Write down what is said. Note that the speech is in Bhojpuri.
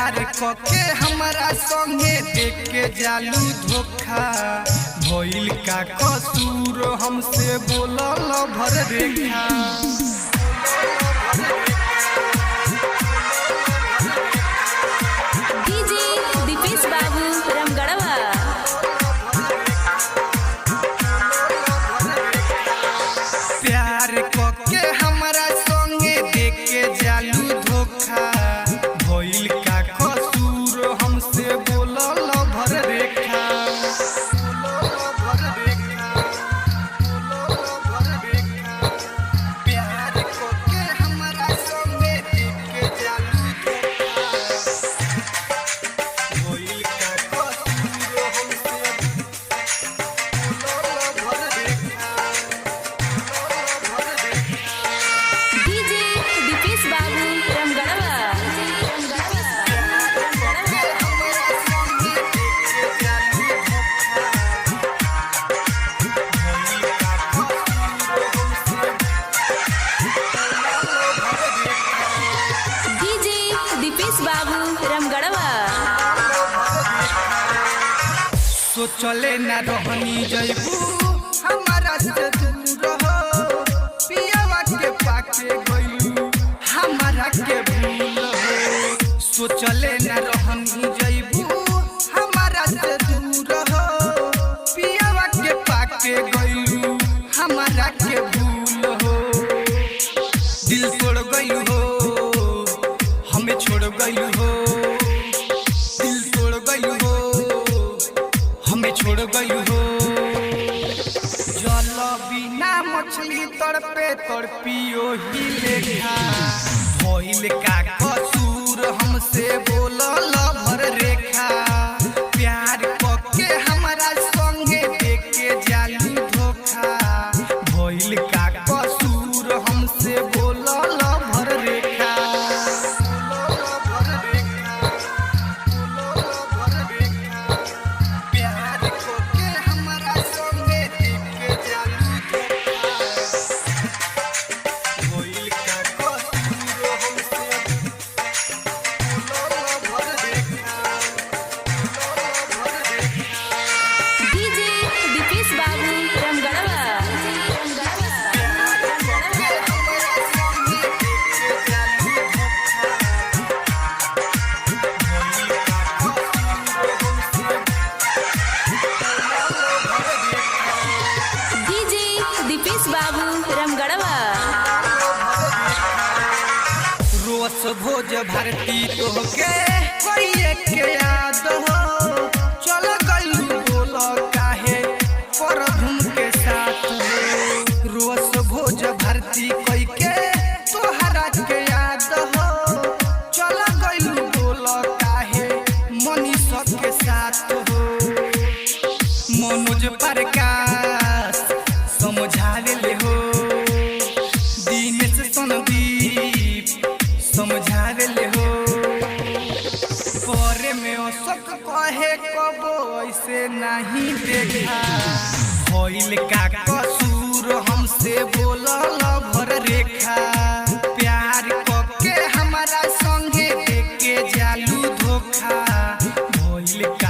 प्यार कके हमरा संगे देख के जालू धोखा भइल का कसूर हमसे बोलल भर रेखा डीजे दीपेश बाबू रामगढ़वा प्यार कके हमरा संगे देख के जालू धोखा भइल का कसूर हमसे बोलल भर रेखा प्यार कके हमरा संगे देख के जालू धोखा भइल का कसूर हमसे बोलल भर रेखा डीजे दीपेश बाबू रामगढ़वा डीजे दीपेश बाबू रामगढ़वा सोचले न रहनी जइबू हमारा से दूर हो पियावा के पाके गइलू हमारा के भूल हो सोचले न रहनी जइबू हमारा से दूर हो पियावा के पाके गइलू हमारा के भूल हो दिल तोड़ गइलू हो हमें छोड़ गइलू हो दिल तोड़ गइलू हो हमें छोड़ गइलू हो जल बिना मछली तड़पे तड़पियो ही लेखा भइल का कसूर हमसे बोलल भर रेखा प्यार कके हमरा संगे देख के जालू धोखा भइल का कसूर हमसे बोलल भर रेखा प्यार कके हमरा संगे देख के जालू धोखा भइल का कसूर हमसे बोलल भर रेखा डीजे दीपेश बाबू रामगढ़वा डीजे दीपेश बाबू रामगढ़वा रोस भोज भारती तोहके कोई के याद हो चल गइलू बोल काहे पर धुम के साथ हो रोस भोज भारती कोई के तोहरा के याद हो चल गइलू बोल काहे मनीष के साथ हो मनोज प्रकाश समझावे ले हो दिनेश संदीप समझावे ले हो परे में अशोक कहे कबो ऐसे नहीं देखा भइल का कसूर हमसे बोलल भर रेखा प्यार कके हमरा संगे देख के जालू धोखा भइल का